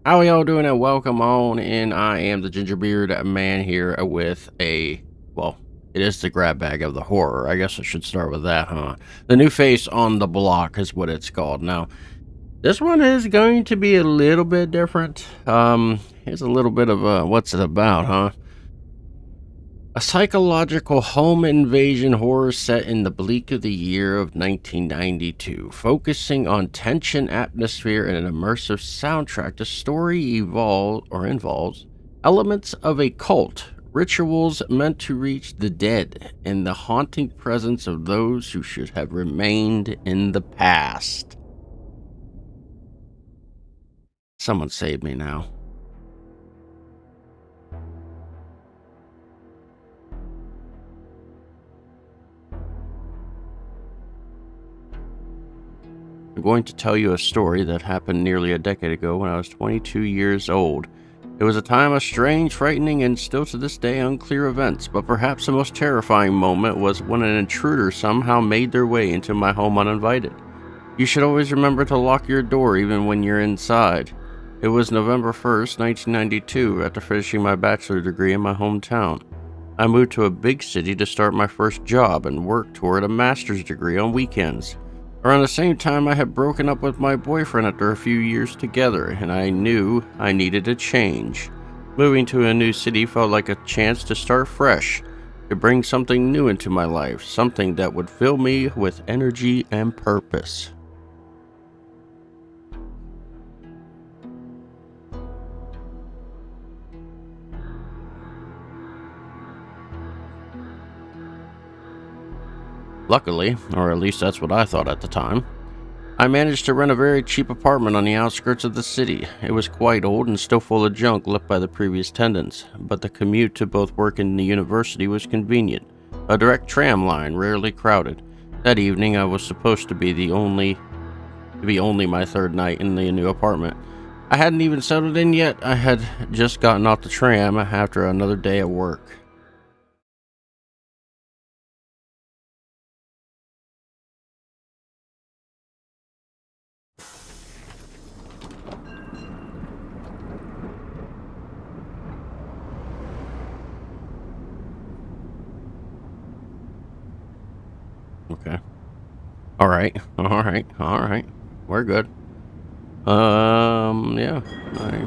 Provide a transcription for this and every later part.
How y'all doing and welcome on in. I am the Gingerbeard Man here with well, it is the grab bag of the horror. I guess I should start with that, huh? The new face on the block is what it's called. Now, this one is going to be a little bit different. Here's a little bit of what's it about, huh? A psychological home invasion horror set in the bleak of the year of 1992, focusing on tension, atmosphere, and an immersive soundtrack. The story involves elements of a cult, rituals meant to reach the dead, and the haunting presence of those who should have remained in the past. Someone save me now. I'm going to tell you a story that happened nearly a decade ago when I was 22 years old. It was a time of strange, frightening, and still to this day unclear events, but perhaps the most terrifying moment was when an intruder somehow made their way into my home uninvited. You should always remember to lock your door even when you're inside. It was November 1st, 1992, after finishing my bachelor's degree in my hometown. I moved to a big city to start my first job and work toward a master's degree on weekends. Around the same time, I had broken up with my boyfriend after a few years together, and I knew I needed a change. Moving to a new city felt like a chance to start fresh, to bring something new into my life, something that would fill me with energy and purpose. Luckily, or at least that's what I thought at the time, I managed to rent a very cheap apartment on the outskirts of the city. It was quite old and still full of junk left by the previous tenants, but the commute to both work and the university was convenient. A direct tram line, rarely crowded. That evening, I was supposed to be only my third night in the new apartment. I hadn't even settled in yet. I had just gotten off the tram after another day at work. Okay. All right. All right. All right. We're good. Yeah. I,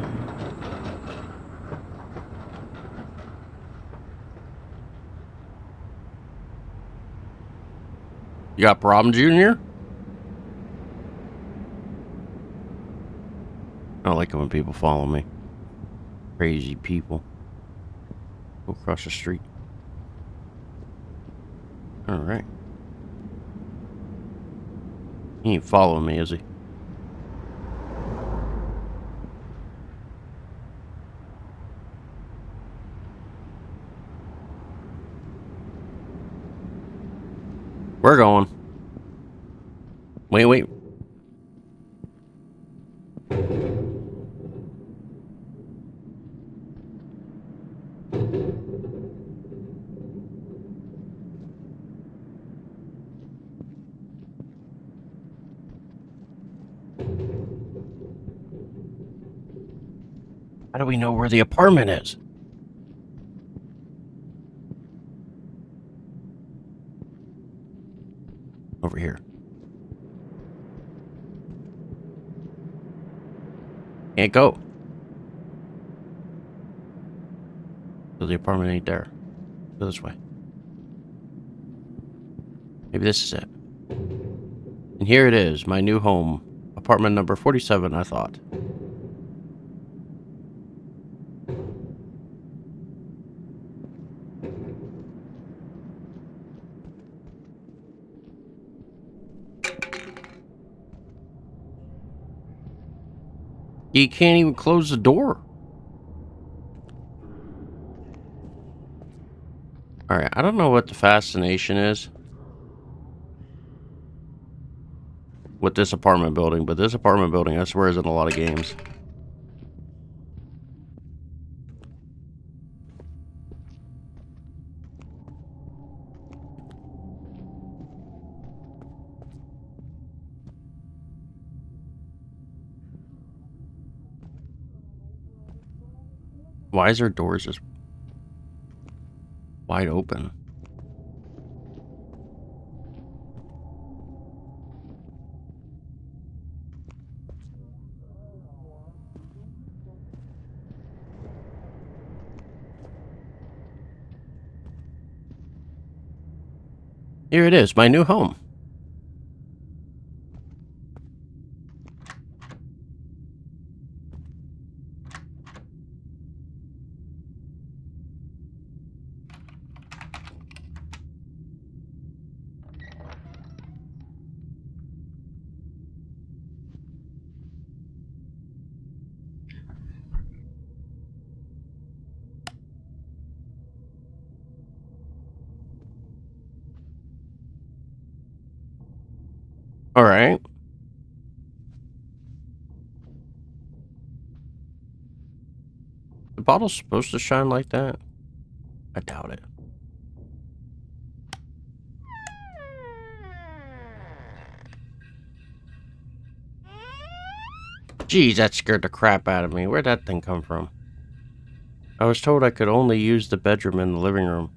you got problems, Junior? I don't like it when people follow me. Crazy people. Go across the street. All right. He ain't following me, is he? We're going. Wait, wait. How do we know where the apartment is? Over here. Can't go. So the apartment ain't there. Go this way. Maybe this is it. And here it is, my new home. Apartment number 47, I thought. You can't even close the door. Alright, I don't know what the fascination is with this apartment building, but this apartment building, I swear, is in a lot of games. Why is their doors just wide open? Here it is, my new home. All right. The bottle's supposed to shine like that? I doubt it. Geez, that scared the crap out of me. Where'd that thing come from? I was told I could only use the bedroom and the living room.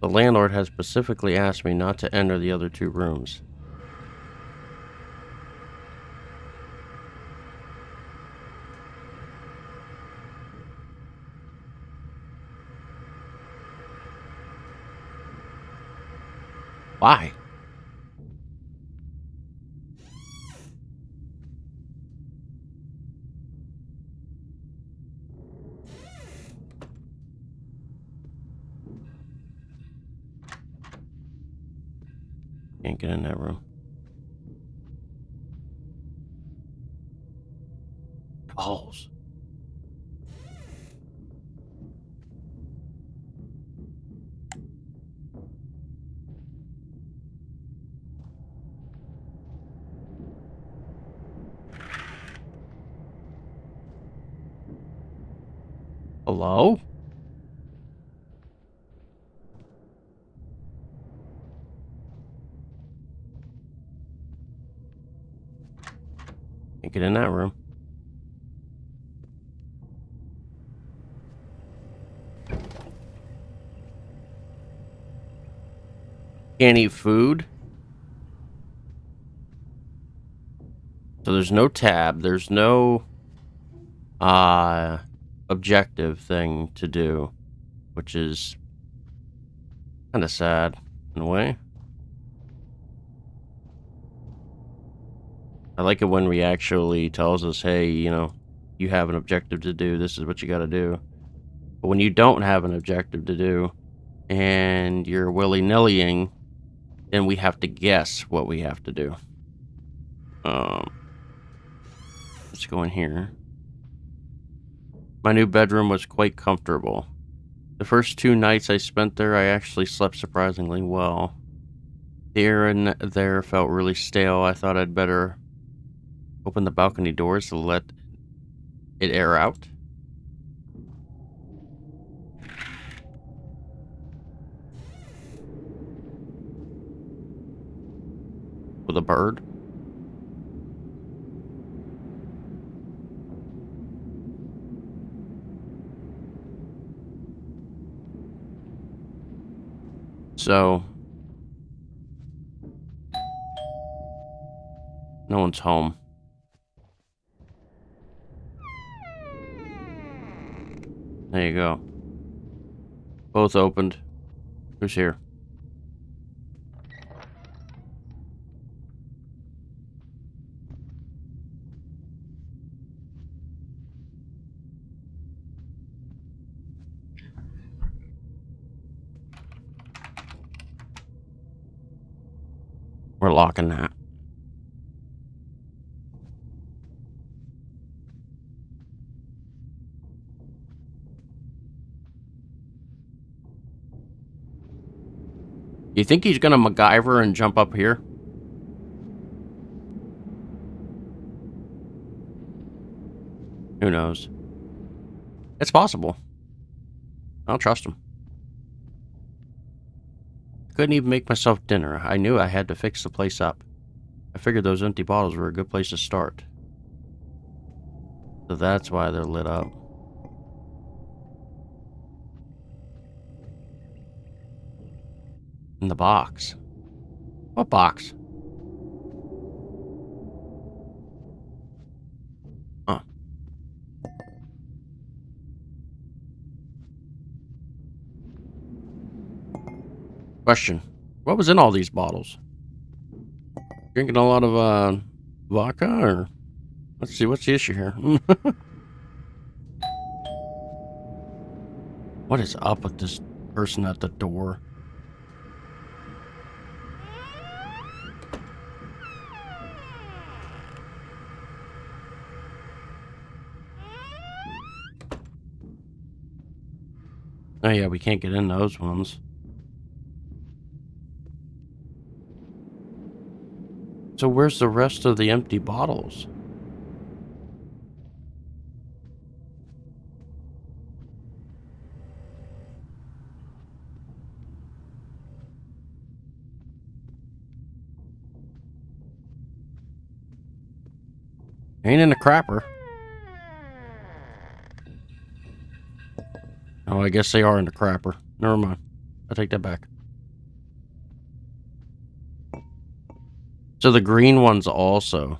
The landlord has specifically asked me not to enter the other two rooms. Why? Can't get in that room. Balls. Hello? Can't get in that room. Can't eat food. So there's no tab. There's no objective thing to do, which is kind of sad in a way. I like it when we actually tells us, hey, you know, you have an objective to do. This is what you got to do. But when you don't have an objective to do and you're willy-nillying, then we have to guess what we have to do. Let's go in here. My new bedroom was quite comfortable. The first 2 nights I spent there, I actually slept surprisingly well. The air in there felt really stale. I thought I'd better open the balcony doors to let it air out. With a bird. So, no one's home. There you go. Both opened. Who's here? We're locking that. You think he's gonna MacGyver and jump up here? Who knows? It's possible. I don't trust him. Couldn't even make myself dinner. I knew I had to fix the place up. I figured those empty bottles were a good place to start. So that's why they're lit up. In the box. What box? Huh. Question. What was in all these bottles? Drinking a lot of, vodka, or... Let's see, what's the issue here? What is up with this person at the door? Oh yeah, we can't get in those ones. So where's the rest of the empty bottles? Ain't in the crapper. Oh, I guess they are in the crapper. Never mind. I take that back. So the green ones also.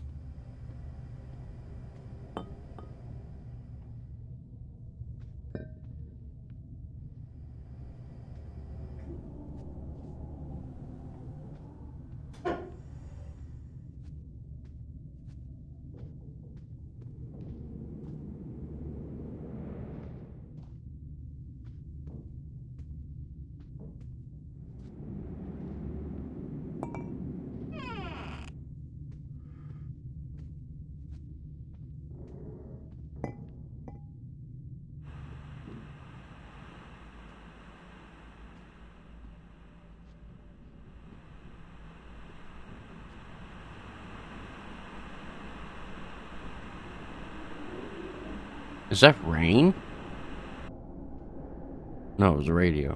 Is that rain? No, it was the radio.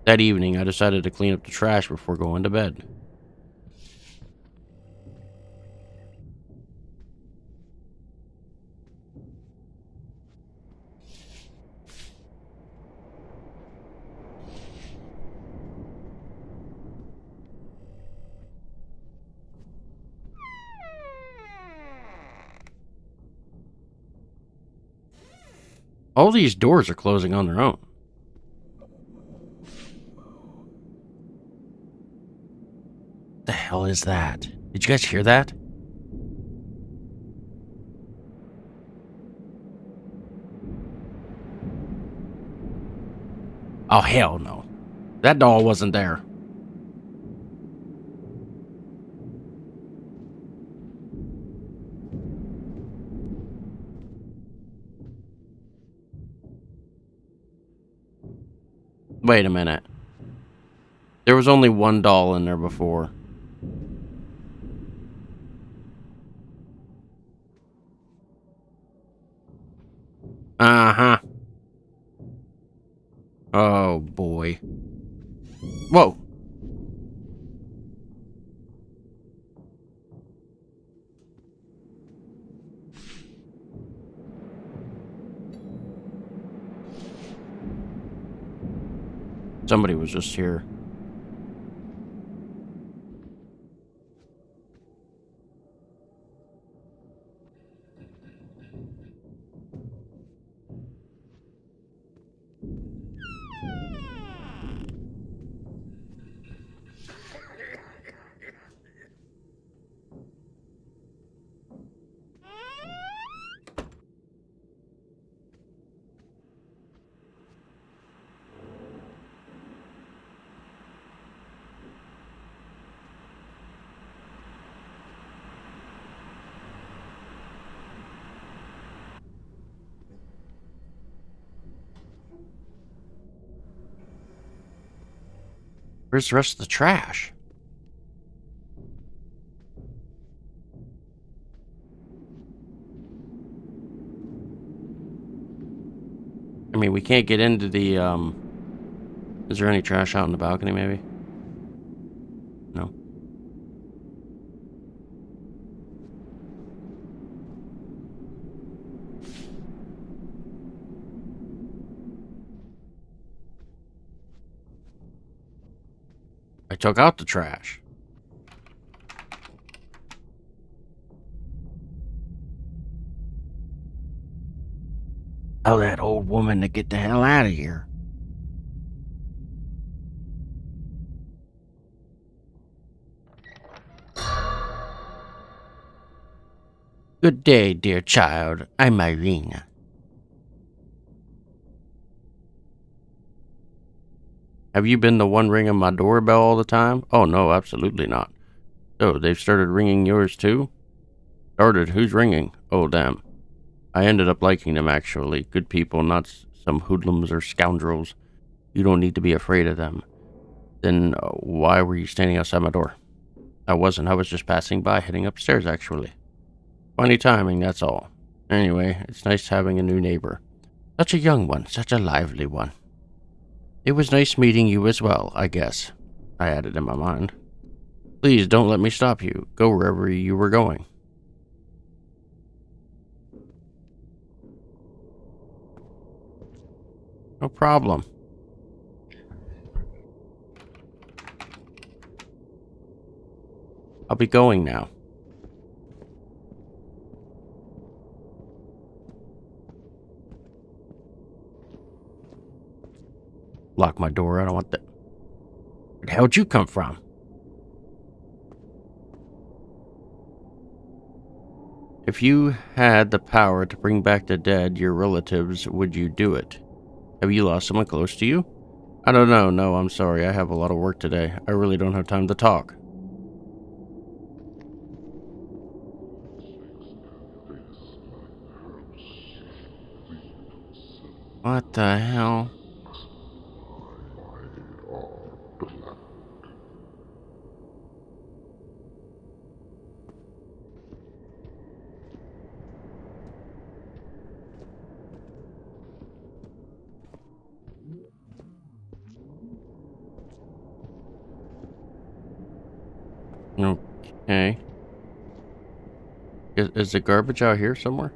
That evening, I decided to clean up the trash before going to bed. All these doors are closing on their own. The hell is that? Did you guys hear that? Oh, hell no. That doll wasn't there. Wait a minute. There was only one doll in there before. Uh-huh. Oh, boy. Whoa. Somebody was just here. Where's the rest of the trash? I mean, we can't get into the, Is there any trash out in the balcony, maybe? No. took out the trash. Tell that old woman to get the hell out of here. Good day, dear child. I'm Irene. Have you been the one ringing my doorbell all the time? Oh, no, absolutely not. So, they've started ringing yours too? Started? Who's ringing? Oh, damn. I ended up liking them, actually. Good people, not some hoodlums or scoundrels. You don't need to be afraid of them. Then, why were you standing outside my door? I wasn't. I was just passing by, heading upstairs, actually. Funny timing, that's all. Anyway, it's nice having a new neighbor. Such a young one, such a lively one. It was nice meeting you as well, I guess, I added in my mind. Please don't let me stop you. Go wherever you were going. No problem. I'll be going now. Lock my door. I don't want that. Where the hell'd you come from? If you had the power to bring back the dead, your relatives, would you do it? Have you lost someone close to you? I don't know. No, I'm sorry. I have a lot of work today. I really don't have time to talk. What the hell? Okay. Is the garbage out here somewhere?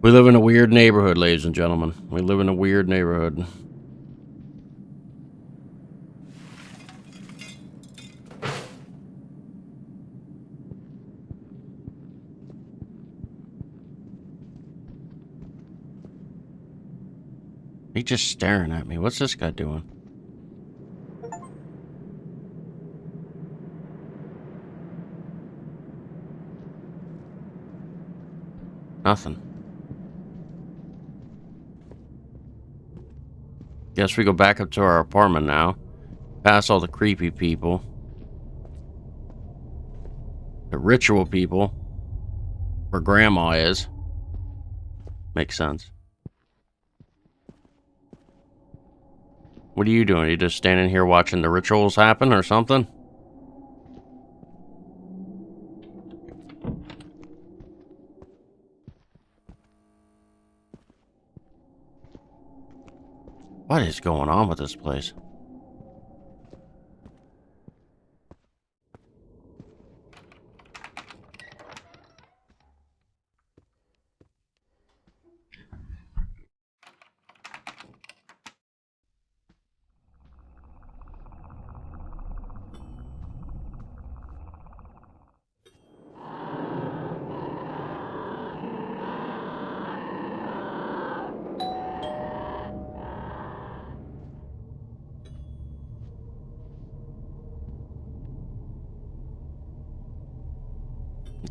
We live in a weird neighborhood, ladies and gentlemen. We live in a weird neighborhood. He's just staring at me. What's this guy doing? Nothing. Guess we go back up to our apartment now. Past all the creepy people. The ritual people. Where Grandma is. Makes sense. What are you doing? Are you just standing here watching the rituals happen or something? What is going on with this place?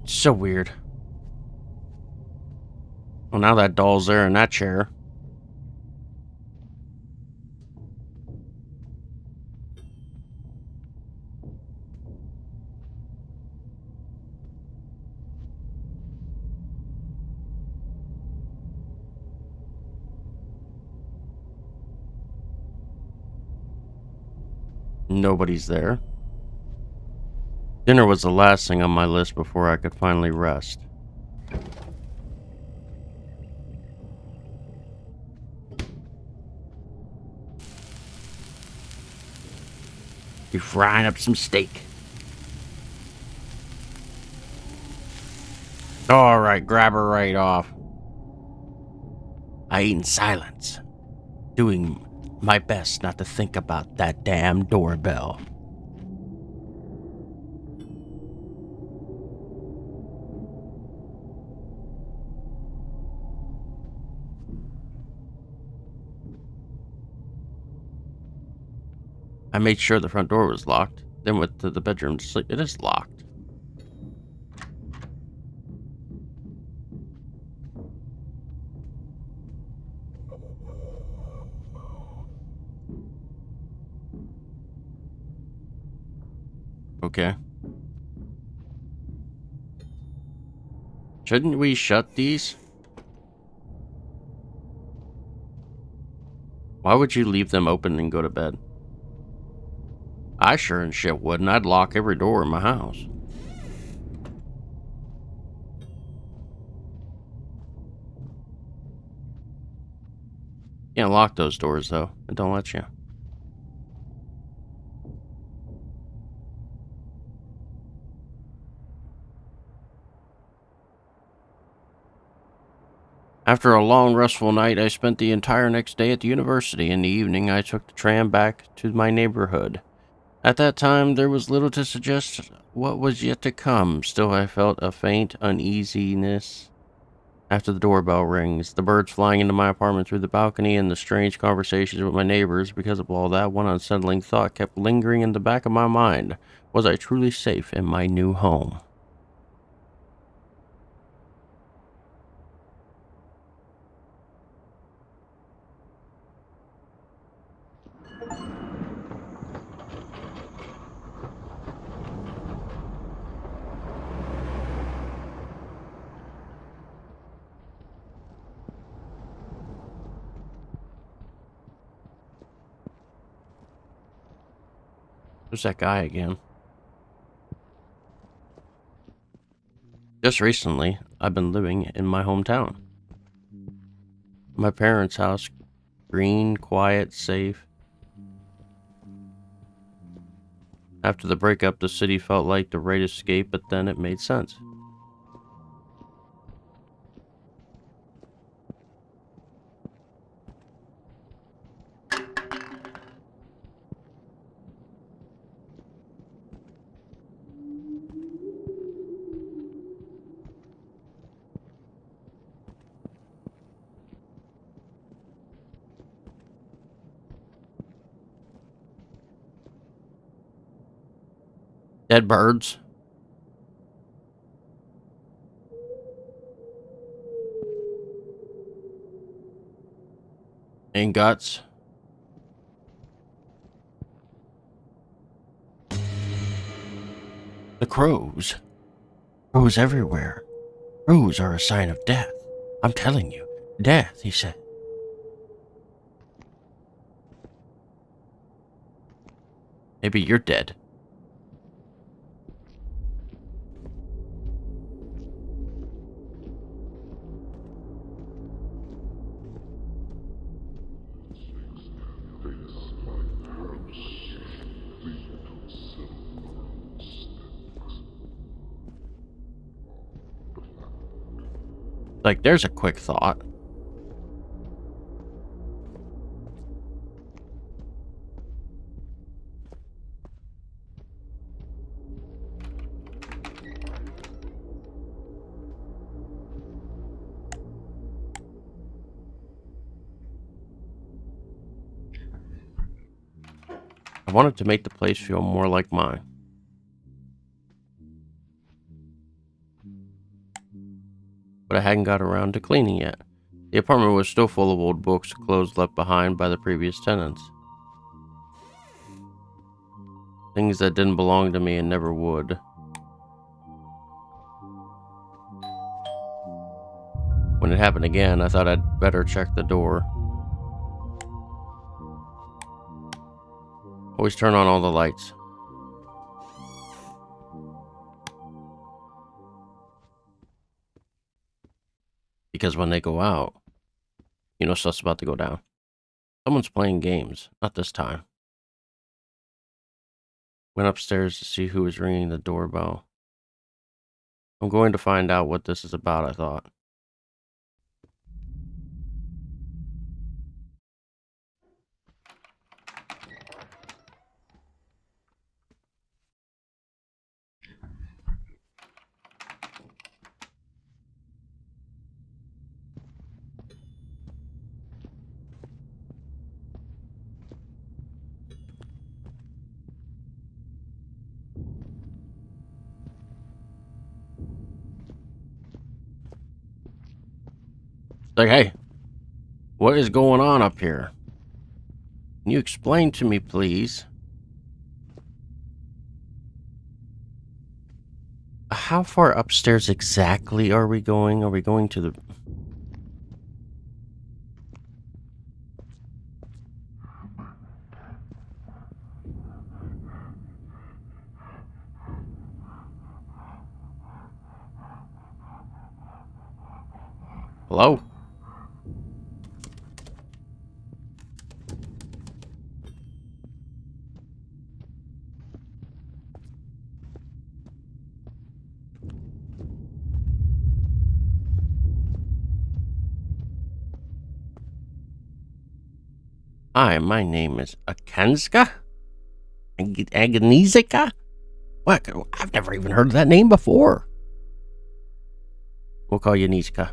It's so weird. Well, now that doll's there in that chair. Nobody's there. Dinner was the last thing on my list before I could finally rest. You frying up some steak. All right, grab her right off. I ate in silence, doing my best not to think about that damn doorbell. I made sure the front door was locked, then went to the bedroom to sleep. It is locked. Okay. Shouldn't we shut these? Why would you leave them open and go to bed? I sure and shit wouldn't. I'd lock every door in my house. Can't lock those doors, though. It don't let you. After a long, restful night, I spent the entire next day at the university. In the evening, I took the tram back to my neighborhood. At that time, there was little to suggest what was yet to come. Still, I felt a faint uneasiness after the doorbell rings, the birds flying into my apartment through the balcony, and the strange conversations with my neighbors. Because of all that, one unsettling thought kept lingering in the back of my mind. Was I truly safe in my new home? There's that guy again. Just recently, I've been living in my hometown. My parents' house, green, quiet, safe. After the breakup, the city felt like the right escape, but then it made sense. Dead birds and guts. The crows. Crows everywhere. Crows are a sign of death. I'm telling you. Death, he said. Maybe you're dead. Like, there's a quick thought. I wanted to make the place feel more like mine, but I hadn't got around to cleaning yet. The apartment was still full of old books, clothes left behind by the previous tenants. Things that didn't belong to me and never would. When it happened again, I thought I'd better check the door. Always turn on all the lights, because when they go out, you know stuff's about to go down. Someone's playing games, not this time. Went upstairs to see who was ringing the doorbell. I'm going to find out what this is about, I thought. Like, hey, what is going on up here? Can you explain to me, please? How far upstairs exactly are we going? Are we going to the... Hello? Hi, my name is Akenska? Agnesika? What? I've never even heard of that name before. We'll call you Niska.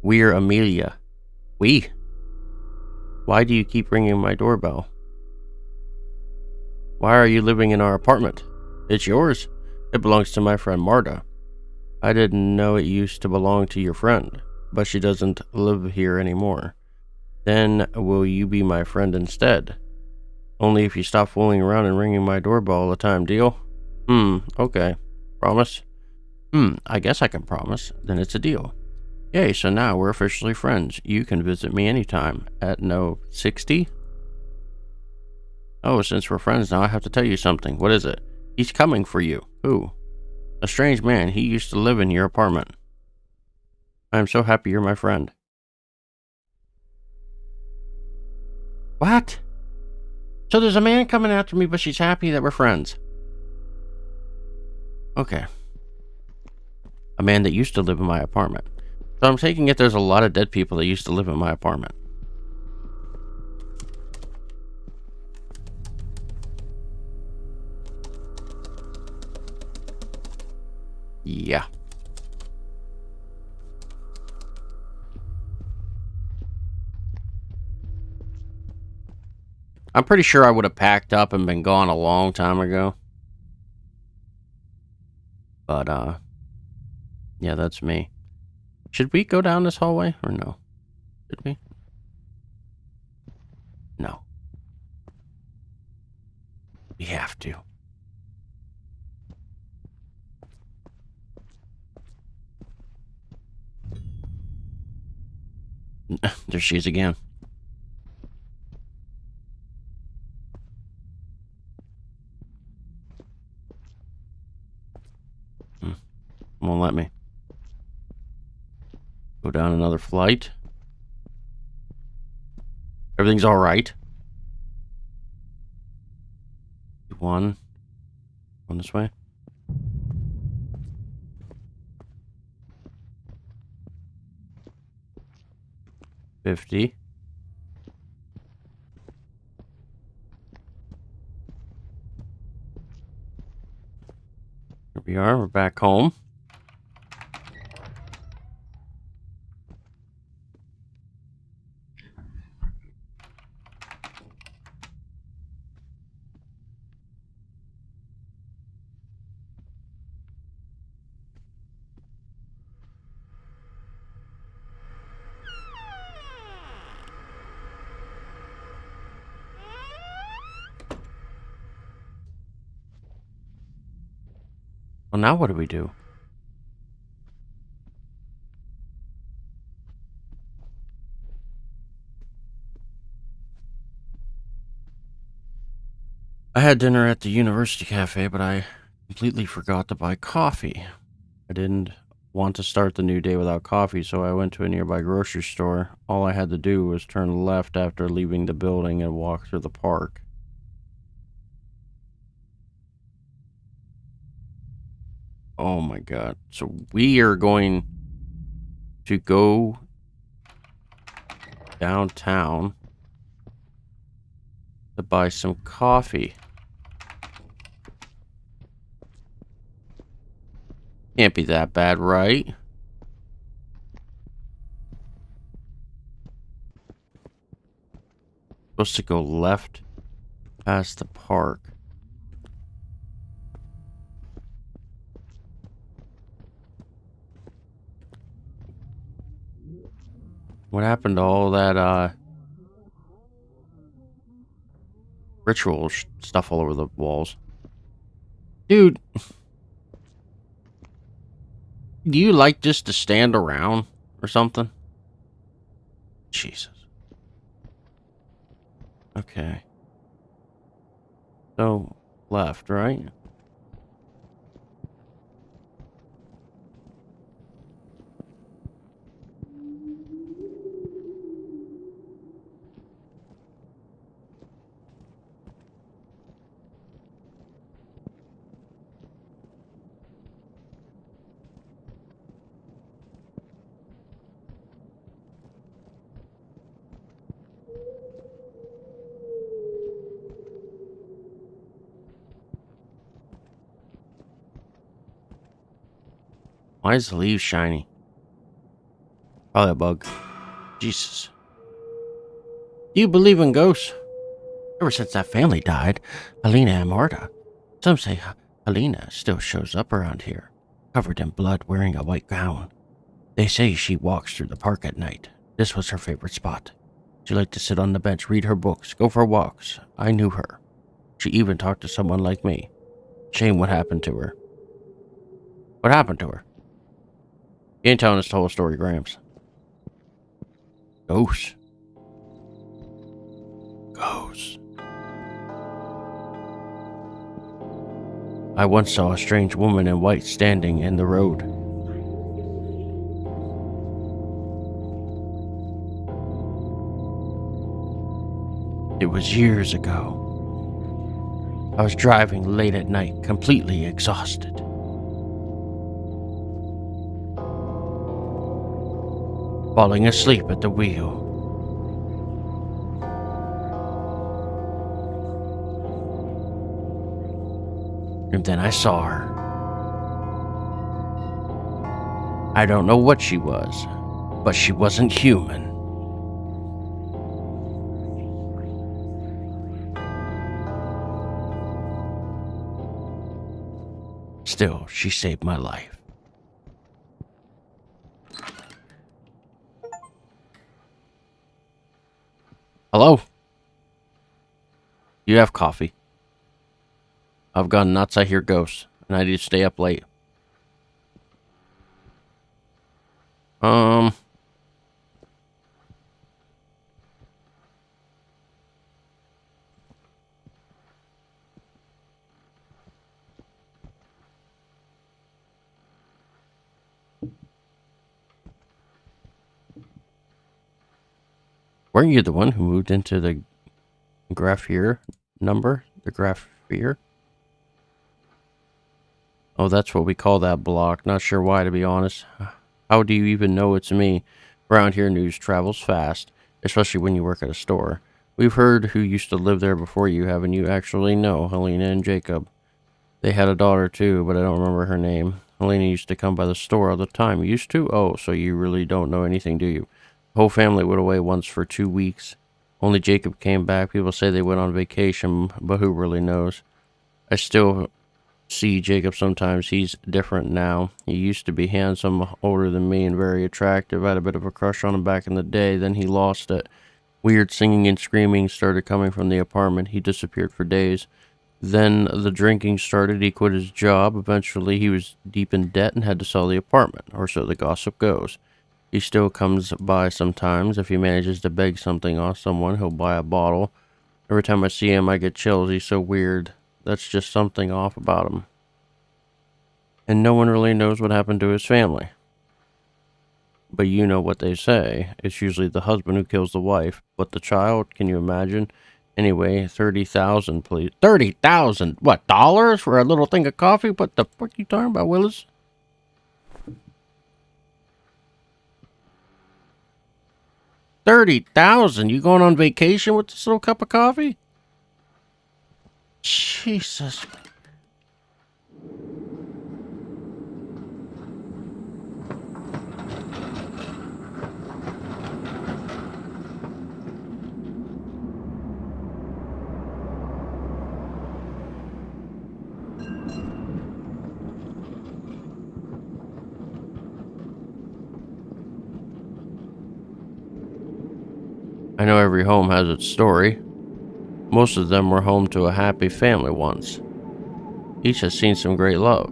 We're Amelia. We? Why do you keep ringing my doorbell? Why are you living in our apartment? It's yours. It belongs to my friend Marta. I didn't know it used to belong to your friend, but she doesn't live here anymore. Then will you be my friend instead? Only if you stop fooling around and ringing my doorbell all the time, deal? Okay. Promise? I guess I can promise. Then it's a deal. Yay, so now we're officially friends. You can visit me anytime. At no 60? Oh, since we're friends now, I have to tell you something. What is it? He's coming for you. Who? A strange man. He used to live in your apartment. I am so happy you're my friend. What? So there's a man coming after me, but she's happy that we're friends. Okay. A man that used to live in my apartment. So I'm taking it there's a lot of dead people that used to live in my apartment. Yeah. I'm pretty sure I would have packed up and been gone a long time ago. But, yeah, that's me. Should we go down this hallway or no? Should we? No. We have to. There she is again. Won't let me. Go down another flight. Everything's alright. One this way. 50. Here we are. We're back home. Well, now what do we do? I had dinner at the university cafe, but I completely forgot to buy coffee. I didn't want to start the new day without coffee, so I went to a nearby grocery store. All I had to do was turn left after leaving the building and walk through the park. Oh my god. So we are going to go downtown to buy some coffee. Can't be that bad, right? Supposed to go left past the park. What happened to all that ritual stuff all over the walls? Dude, do you like just to stand around or something? Jesus. Okay. So, left, right? Why is the leaves shiny? Probably a bug. Jesus. Do you believe in ghosts? Ever since that family died, Helena and Marta. Some say Helena still shows up around here, covered in blood, wearing a white gown. They say she walks through the park at night. This was her favorite spot. She liked to sit on the bench, read her books, go for walks. I knew her. She even talked to someone like me. Shame what happened to her. What happened to her? You ain't telling us the whole story, Gramps. Ghosts. Ghosts. I once saw a strange woman in white standing in the road. It was years ago. I was driving late at night, completely exhausted. Falling asleep at the wheel. And then I saw her. I don't know what she was, but she wasn't human. Still, she saved my life. Hello? You have coffee? I've gone nuts, I hear ghosts, and I need to stay up late. Weren't you the one who moved into the Graffier number? The Graffier? Oh, that's what we call that block. Not sure why, to be honest. How do you even know it's me? Around here, news travels fast, especially when you work at a store. We've heard who used to live there before you have, and you actually know Helena and Jacob. They had a daughter too, but I don't remember her name. Helena used to come by the store all the time. Used to? Oh, so you really don't know anything, do you? The whole family went away once for 2 weeks. Only Jacob came back. People say they went on vacation, but who really knows? I still see Jacob sometimes. He's different now. He used to be handsome, older than me, and very attractive. I had a bit of a crush on him back in the day, then he lost it. Weird singing and screaming started coming from the apartment. He disappeared for days. Then the drinking started. He quit his job. Eventually, he was deep in debt and had to sell the apartment, or so the gossip goes. He still comes by sometimes. If he manages to beg something off someone, he'll buy a bottle. Every time I see him, I get chills. He's so weird. That's just something off about him. And no one really knows what happened to his family. But you know what they say. It's usually the husband who kills the wife. But the child, can you imagine? Anyway, 30,000, please. 30,000? What, dollars for a little thing of coffee? What the fuck you talking about, Willis? $30,000? You going on vacation with this little cup of coffee? Jesus. I know every home has its story. Most of them were home to a happy family once. Each has seen some great love.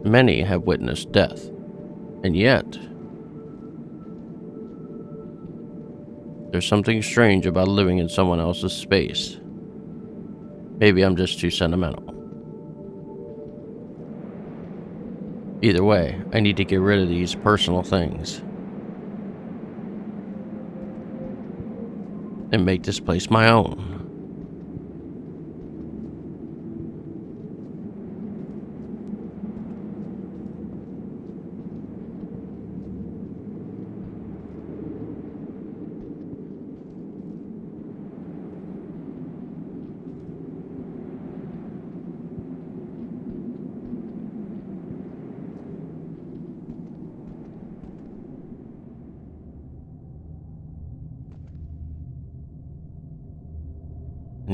Many have witnessed death. And yet, there's something strange about living in someone else's space. Maybe I'm just too sentimental. Either way, I need to get rid of these personal things and make this place my own.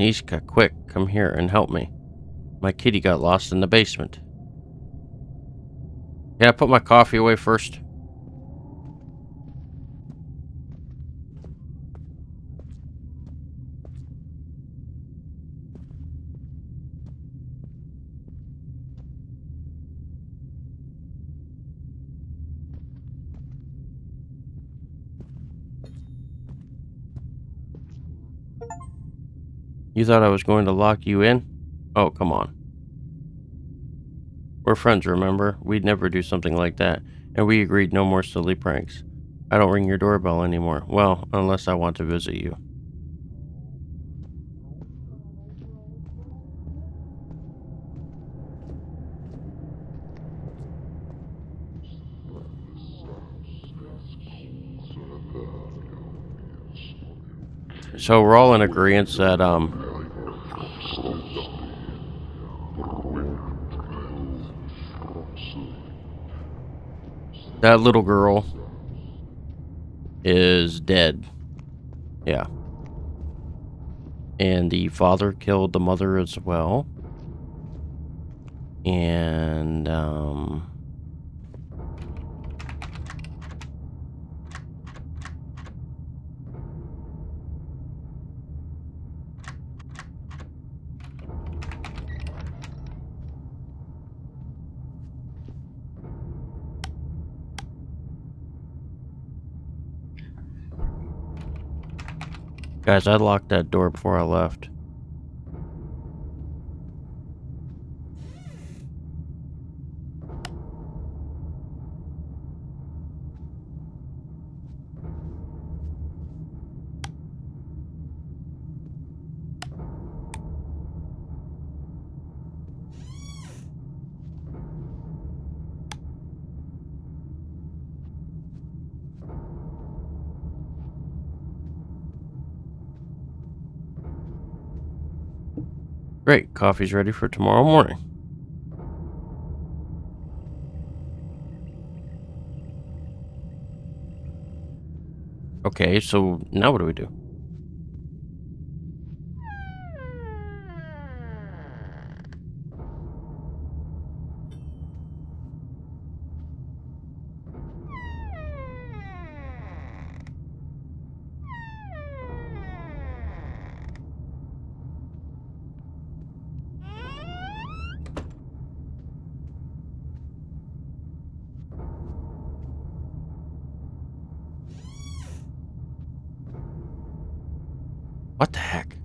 Nishka, quick, come here and help me. My kitty got lost in the basement. Can I put my coffee away first? You thought I was going to lock you in? Oh, come on. We're friends, remember? We'd never do something like that, and we agreed no more silly pranks. I don't ring your doorbell anymore. Well, unless I want to visit you. So we're all in agreement that, that little girl is dead. Yeah. And the father killed the mother as well. And, guys, I locked that door before I left. Great, coffee's ready for tomorrow morning. Okay, so now what do we do? What the heck?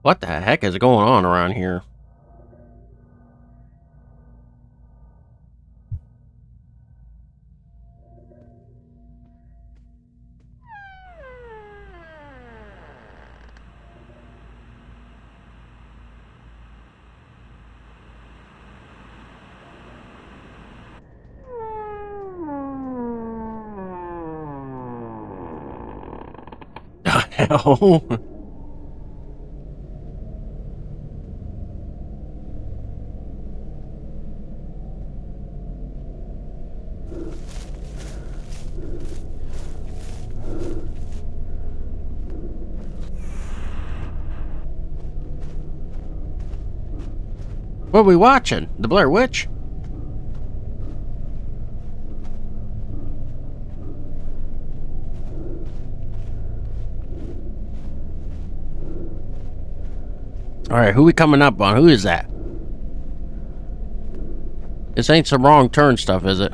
What the heck is going on around here? The hell? What are we watching? The Blair Witch? Alright, who we coming up on? Who is that? This ain't some wrong turn stuff, is it?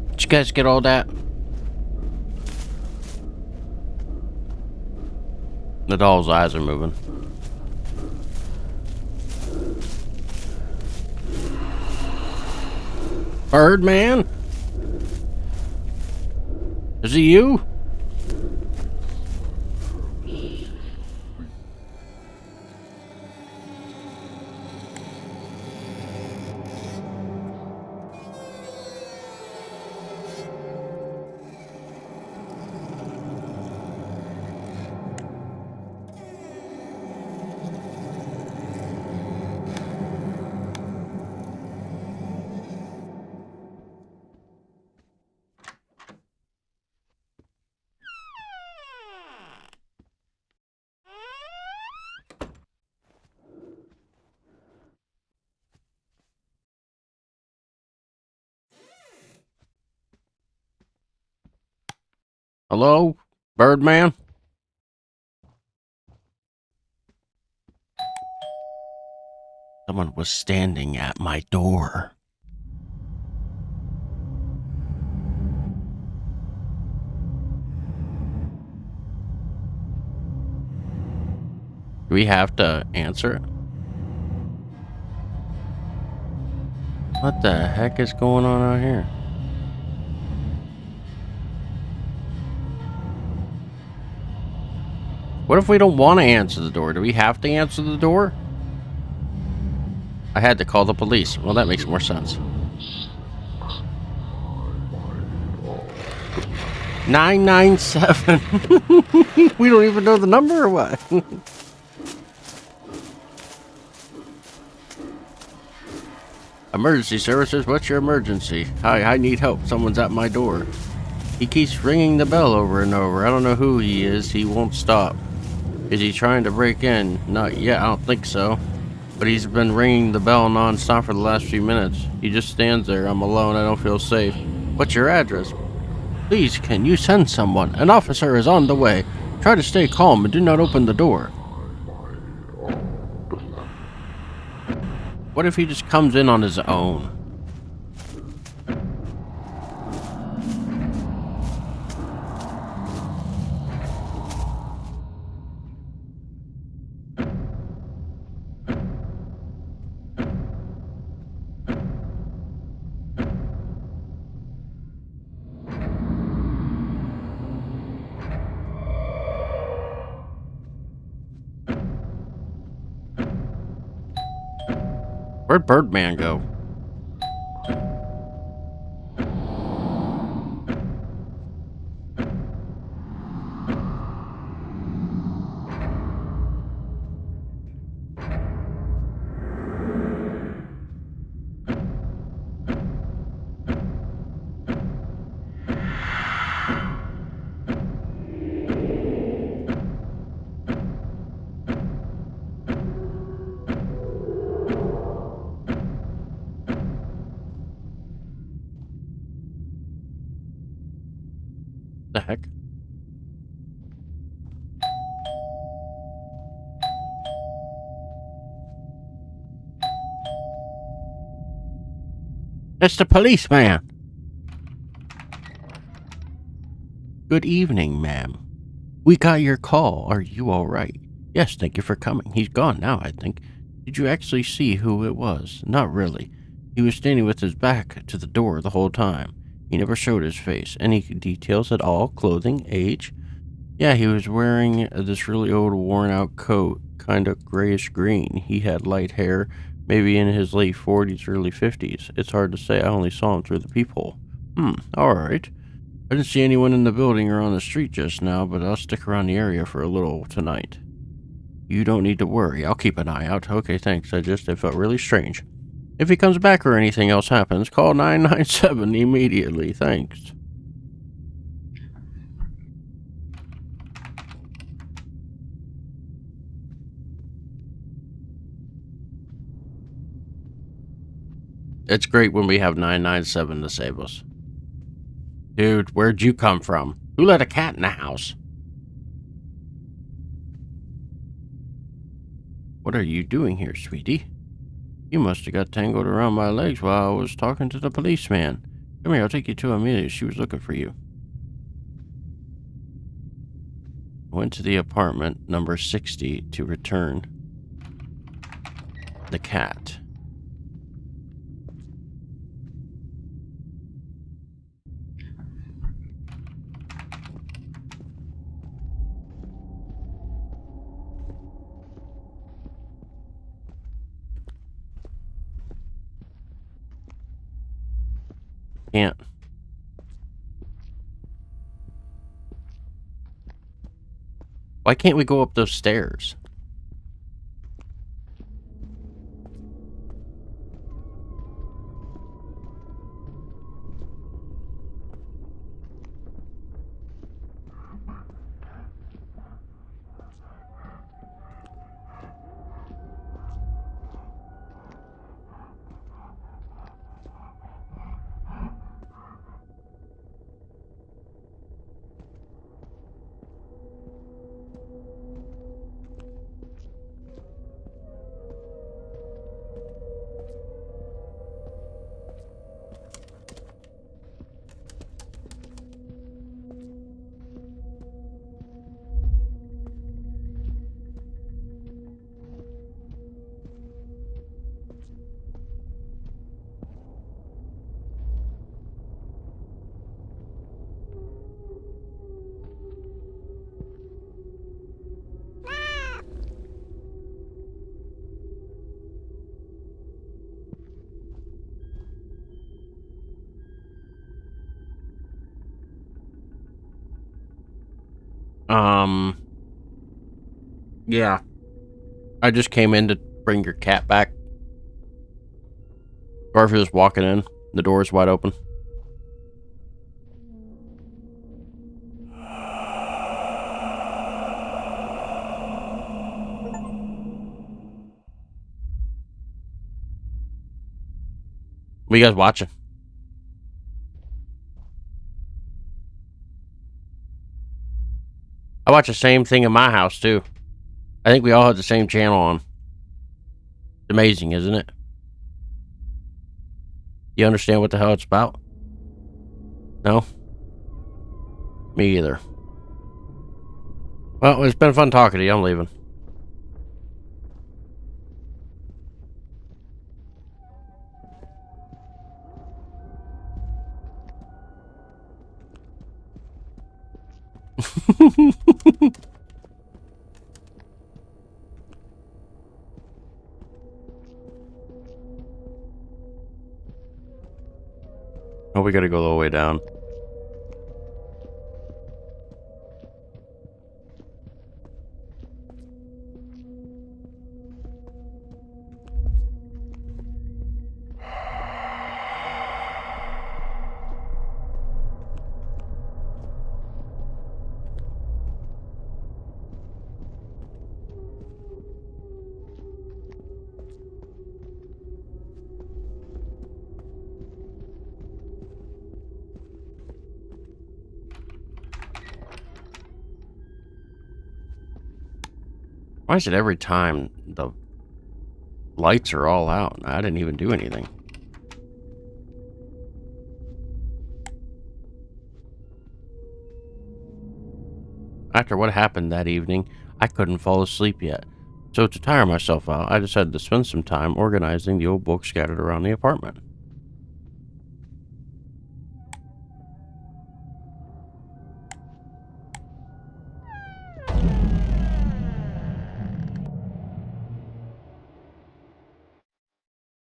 Did you guys get all that? The doll's eyes are moving. Birdman? Is it you? Hello? Birdman? Someone was standing at my door. Do we have to answer it? What the heck is going on out here? What if we don't want to answer the door? Do we have to answer the door? I had to call the police. Well, that makes more sense. 997. We don't even know the number or what? Emergency services, what's your emergency? Hi, I need help. Someone's at my door. He keeps ringing the bell over and over. I don't know who he is. He won't stop. Is he trying to break in? Not yet, I don't think so. But he's been ringing the bell non-stop for the last few minutes. He just stands there. I'm alone. I don't feel safe. What's your address? Please, can you send someone? An officer is on the way. Try to stay calm and do not open the door. What if he just comes in on his own? Where'd Birdman go? Mr. Policeman! Good evening, ma'am. We got your call. Are you all right? Yes, thank you for coming. He's gone now, I think. Did you actually see who it was? Not really. He was standing with his back to the door the whole time. He never showed his face. Any details at all? Clothing? Age? Yeah, he was wearing this really old, worn-out coat, kind of grayish-green. He had light hair, maybe in his late 40s, early 50s. It's hard to say. I only saw him through the peephole. All right. I didn't see anyone in the building or on the street just now, but I'll stick around the area for a little tonight. You don't need to worry. I'll keep an eye out. Okay, thanks. It felt really strange. If he comes back or anything else happens, call 997 immediately. Thanks. It's great when we have 997 to save us. Dude, where'd you come from? Who let a cat in the house? What are you doing here, sweetie? You must have got tangled around my legs while I was talking to the policeman. Come here, I'll take you to Amelia. She was looking for you. I went to the apartment number 60 to return the cat. Can't. Why can't we go up those stairs? Yeah. I just came in to bring your cat back. Garfield's walking in. The door is wide open. What are you guys watching? I watch the same thing in my house, too. I think we all have the same channel on. It's amazing, isn't it? You understand what the hell it's about? No? Me either. Well, it's been fun talking to you. I'm leaving. Oh, we gotta go all the way down. Why is it every time the lights are all out? I didn't even do anything. After what happened that evening, I couldn't fall asleep yet. So to tire myself out, I decided to spend some time organizing the old books scattered around the apartment.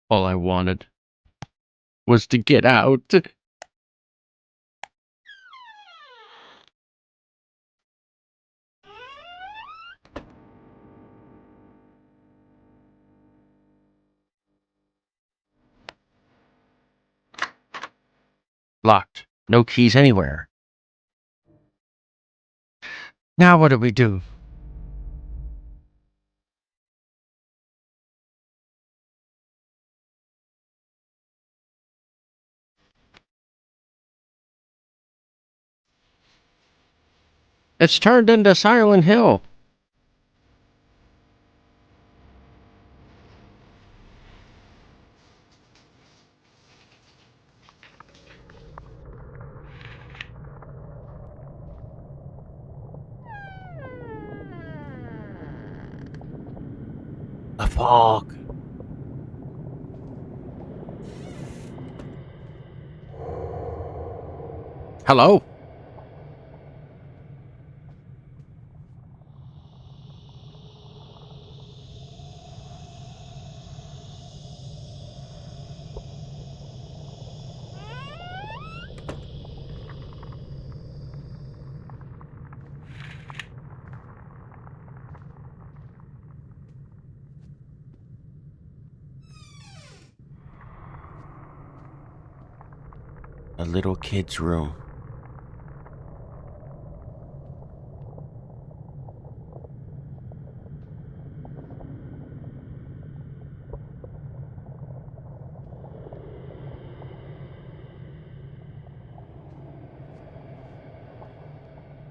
All I wanted was to get out. Locked. No keys anywhere. Now what do we do? It's turned into Silent Hill. The fog. Hello? A little kid's room.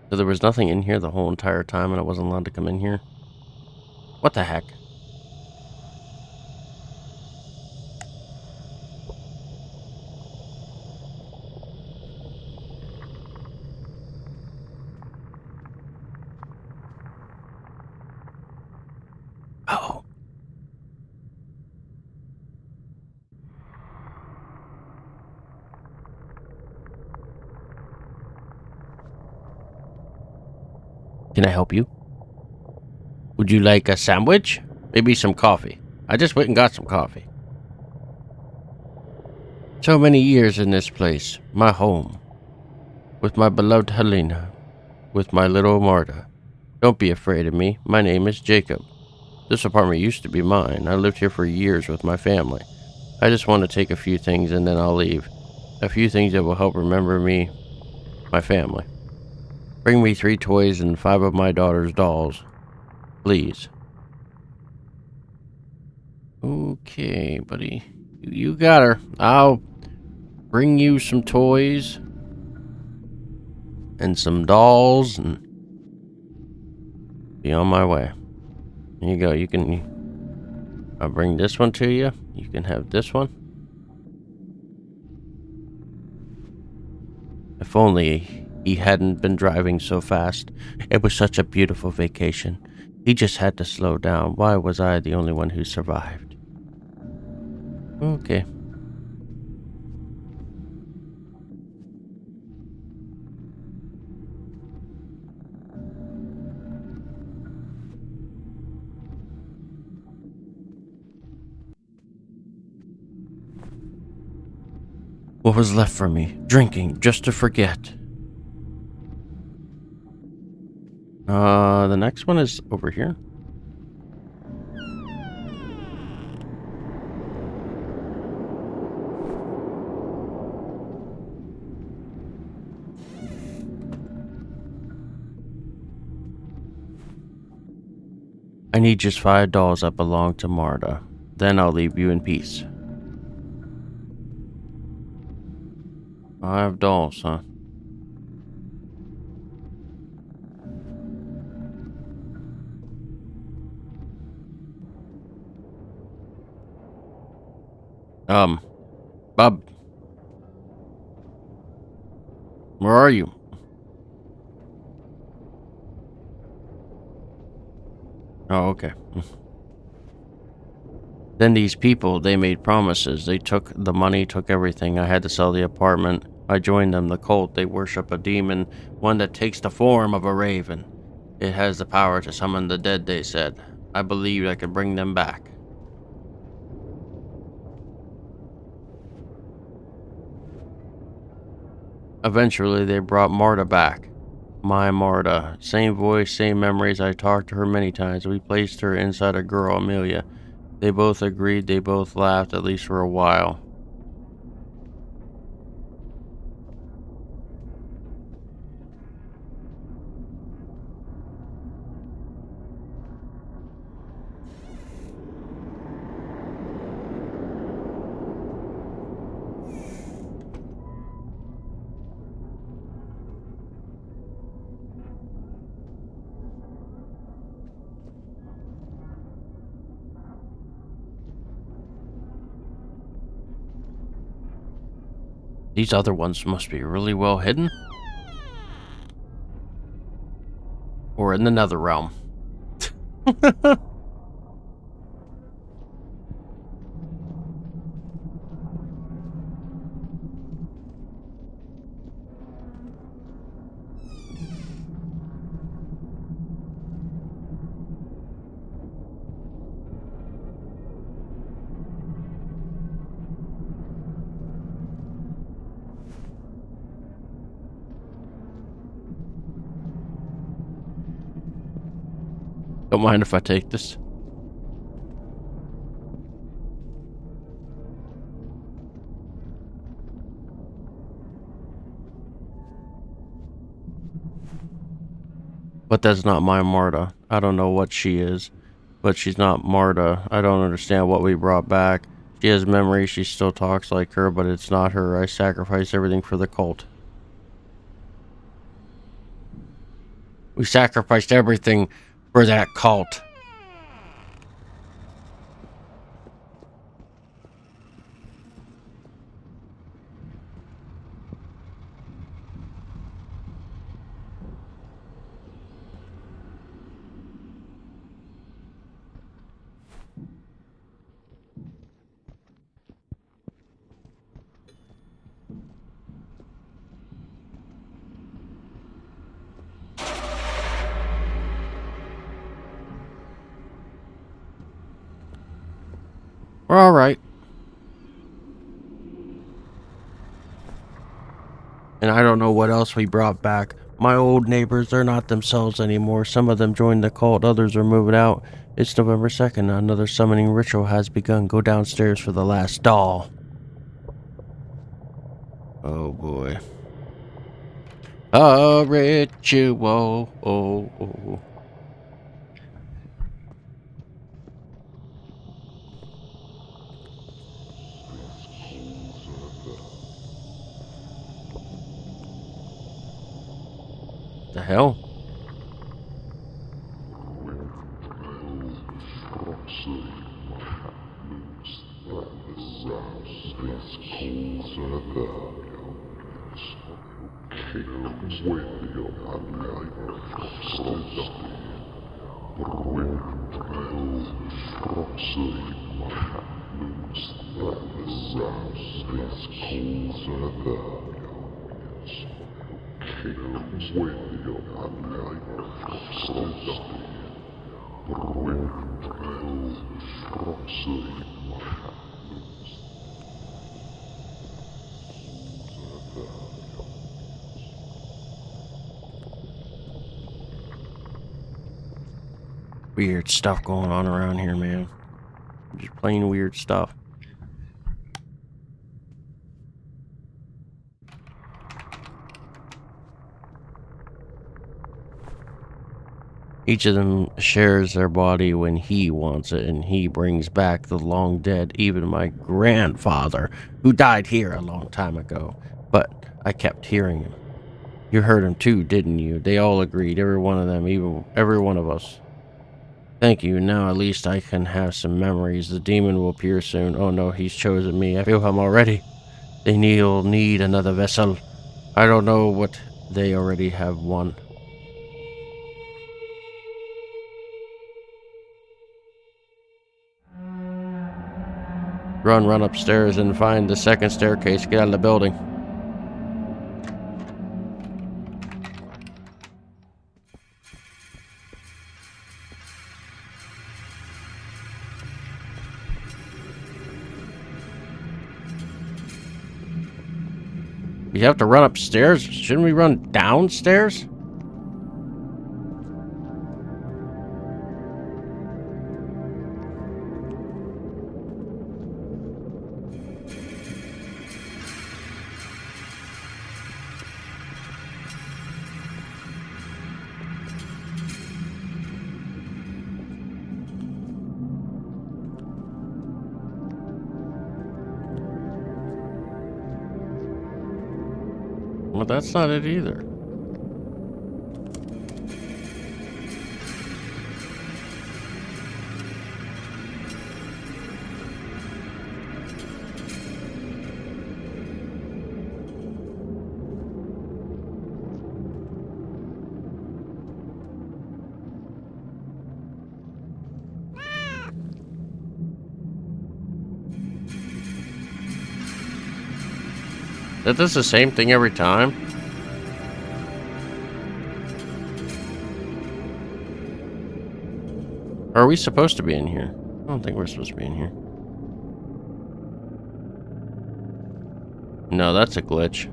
So there was nothing in here the whole entire time and I wasn't allowed to come in here? What the heck? Oh. Can I help you? Would you like a sandwich? Maybe some coffee. I just went and got some coffee. So many years in this place, my home, with my beloved Helena, with my little Marta. Don't be afraid of me. My name is Jacob. This apartment used to be mine. I lived here for years with my family. I just want to take a few things and then I'll leave. A few things that will help remember me, my family. Bring me 3 toys and 5 of my daughter's dolls. Please. Okay, buddy. You got her. I'll bring you some toys and some dolls and be on my way. Here you go. I'll bring this one to you. You can have this one. If only he hadn't been driving so fast. It was such a beautiful vacation. He just had to slow down. Why was I the only one who survived? Okay. What was left for me? Drinking, just to forget. The next one is over here. I need just 5 dolls that belong to Marta. Then I'll leave you in peace. 5 dolls, huh? Bob, where are you? Oh, okay. Then these people, they made promises. They took the money, took everything. I had to sell the apartment. I joined them, the cult. They worship a demon, one that takes the form of a raven. It has the power to summon the dead, they said. I believed I could bring them back. Eventually, they brought Marta back. My Marta. Same voice, same memories. I talked to her many times. We placed her inside a girl, Amelia. They both agreed. They both laughed, at least for a while. These other ones must be really well hidden. Or in the nether realm. Don't mind if I take this. But that's not my Marta. I don't know what she is, but she's not Marta. I don't understand what we brought back. She has memories, she still talks like her, but it's not her. I sacrificed everything for the cult. We sacrificed everything for that cult. We're alright. And I don't know what else we brought back. My old neighbors, they're not themselves anymore. Some of them joined the cult, others are moving out. It's November 2nd. Another summoning ritual has begun. Go downstairs for the last doll. Oh boy. A ritual. Oh. The hell? Weird stuff going on around here, man. Just plain weird stuff. Each of them shares their body when he wants it, and he brings back the long dead, even my grandfather, who died here a long time ago. But I kept hearing him. You heard him too, didn't you? They all agreed, every one of them, even every one of us. Thank you. Now at least I can have some memories. The demon will appear soon. Oh no, he's chosen me. I feel him already. They need another vessel. I don't know what they already have one. Run upstairs and find the second staircase. Get out of the building. We have to run upstairs? Shouldn't we run downstairs? Well, that's not it either. That does the same thing every time? Or are we supposed to be in here? I don't think we're supposed to be in here. No, that's a glitch.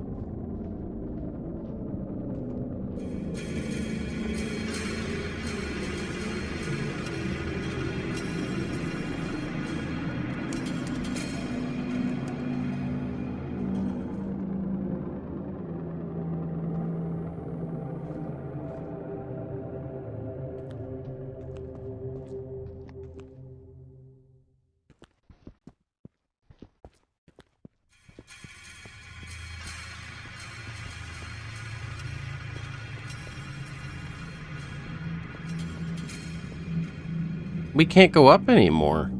We can't go up anymore.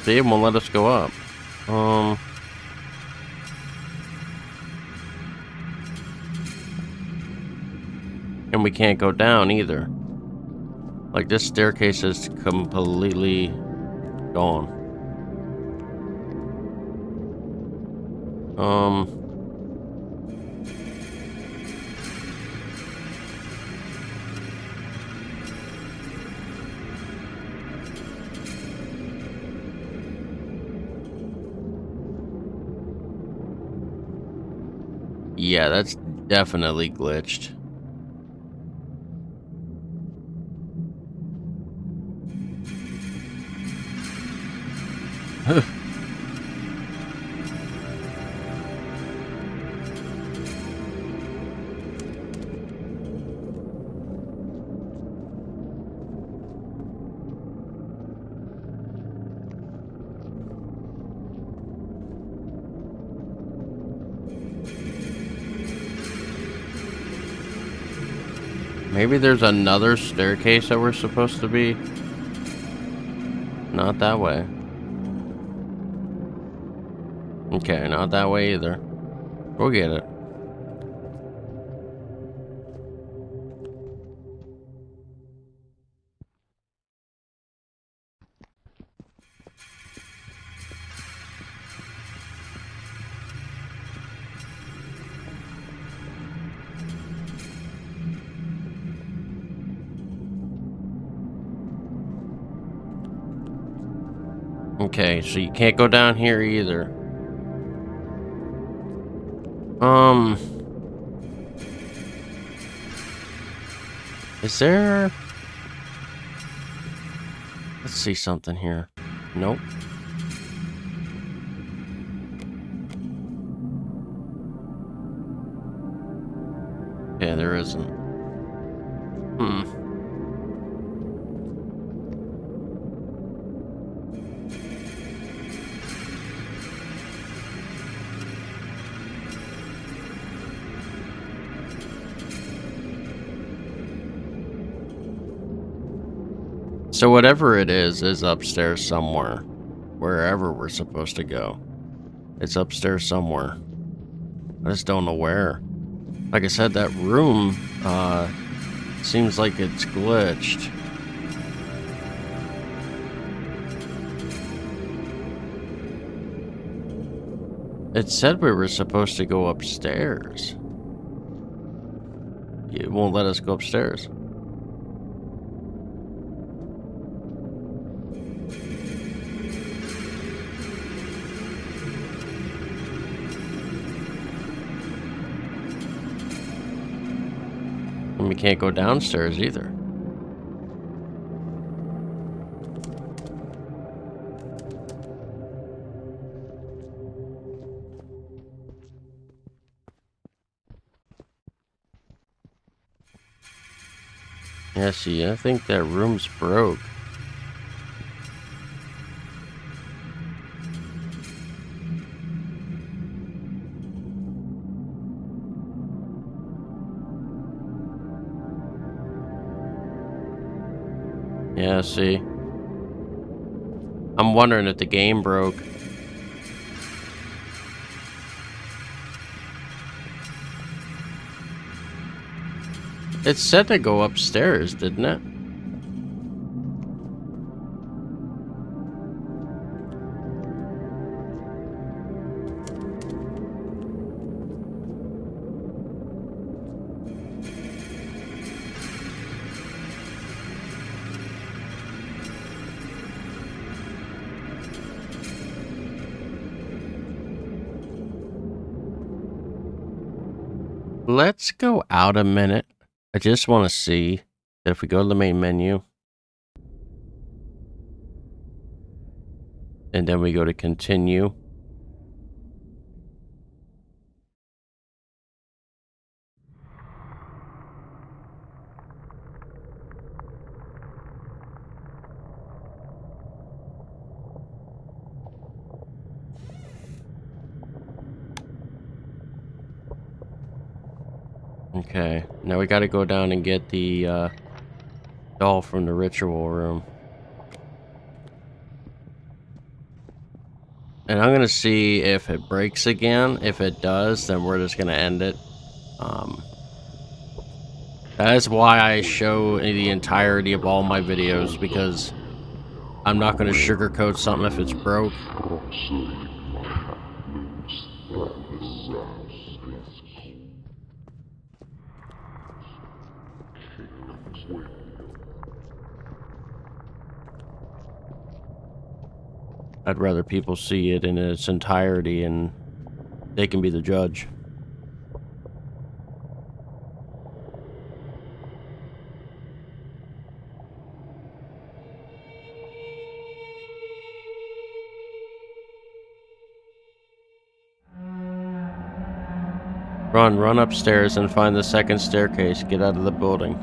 They won't let us go up. And we can't go down either. Like, this staircase is completely gone. Yeah, that's definitely glitched. Maybe there's another staircase that we're supposed to be. Not that way. Okay, not that way either. We'll get it. Okay, so you can't go down here either. Is there... Let's see something here. Nope. Yeah, there isn't. So whatever it is upstairs somewhere. Wherever we're supposed to go. It's upstairs somewhere. I just don't know where. Like I said, that room seems like it's glitched. It said we were supposed to go upstairs. It won't let us go upstairs. And we can't go downstairs either. Yeah, see, I think that room's broke. Yeah, see. I'm wondering if the game broke. It said to go upstairs, didn't it? Let's go out a minute. I just want to see that if we go to the main menu and then we go to continue. Okay, now we got to go down and get the doll from the ritual room. And I'm going to see if it breaks again. If it does, then we're just going to end it. That is why I show the entirety of all my videos, because I'm not going to sugarcoat something if it's broke. I'd rather people see it in its entirety and they can be the judge. Run upstairs and find the second staircase. Get out of the building.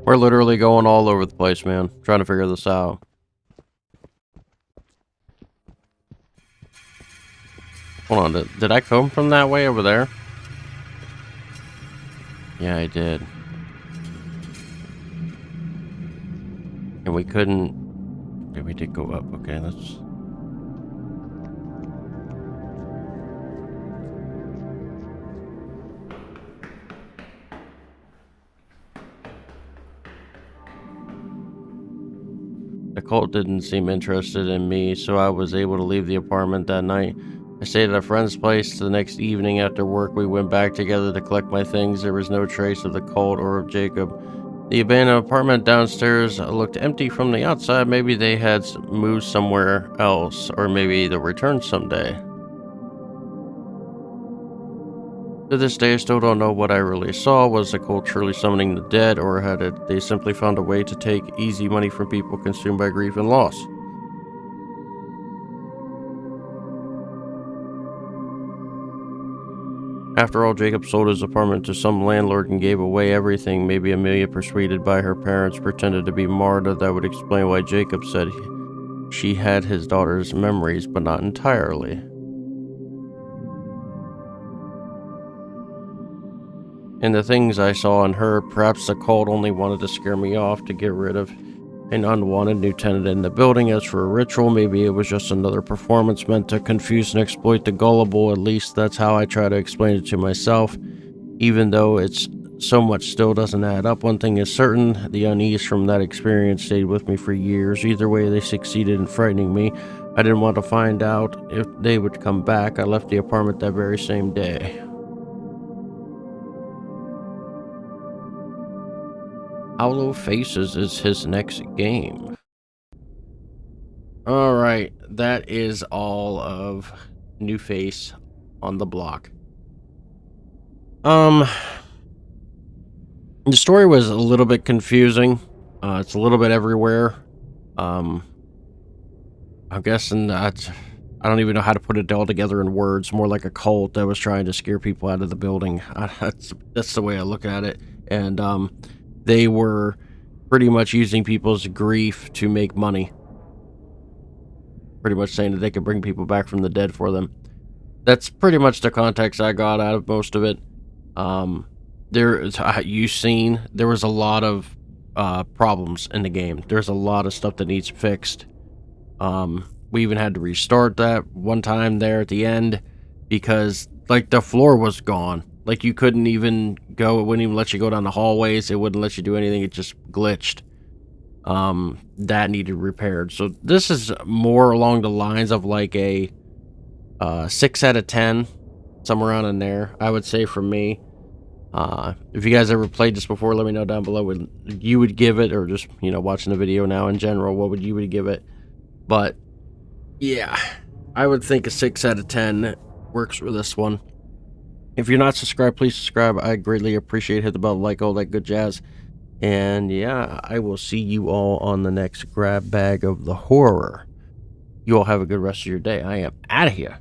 We're literally going all over the place, man. Trying to figure this out. Hold on, did I come from that way over there? Yeah, I did. And we couldn't... Okay, we did go up. Okay, let's... The cult didn't seem interested in me, so I was able to leave the apartment that night. I stayed at a friend's place. The next evening after work, we went back together to collect my things. There was no trace of the cult or of Jacob. The abandoned apartment downstairs looked empty from the outside. Maybe they had moved somewhere else, or maybe they'll return someday. To this day, I still don't know what I really saw. Was the cult truly summoning the dead, or they simply found a way to take easy money from people consumed by grief and loss? After all, Jacob sold his apartment to some landlord and gave away everything. Maybe Amelia, persuaded by her parents, pretended to be Marta. That would explain why Jacob said she had his daughter's memories, but not entirely. And the things I saw in her, perhaps the cult only wanted to scare me off to get rid of an unwanted new tenant in the building. As for a ritual, maybe it was just another performance meant to confuse and exploit the gullible. At least that's how I try to explain it to myself, even though it's so much still doesn't add up. One thing is certain, the unease from that experience stayed with me for years. Either way, they succeeded in frightening me. I didn't want to find out if they would come back. I left the apartment that very same day. Hollow Faces is his next game. Alright, that is all of New Face on the block. The story was a little bit confusing. It's a little bit everywhere. I'm guessing that I don't even know how to put it all together in words. More like a cult that was trying to scare people out of the building. That's the way I look at it. And they were pretty much using people's grief to make money. Pretty much saying that they could bring people back from the dead for them. That's pretty much the context I got out of most of it. There was a lot of problems in the game. There's a lot of stuff that needs fixed. We even had to restart that one time there at the end because like the floor was gone. Like you couldn't even go, it wouldn't even let you go down the hallways. It wouldn't let you do anything. It just glitched. That needed repaired. So this is more along the lines of like a 6 out of 10, somewhere around in there, I would say for me. If you guys ever played this before, let me know down below what you would give it, or just, you know, watching the video now in general, what would you give it? But yeah, I would think a 6 out of 10 works for this one. If you're not subscribed, please subscribe. I greatly appreciate it. Hit the bell, like, all that good jazz. And yeah, I will see you all on the next grab bag of the horror. You all have a good rest of your day. I am out of here.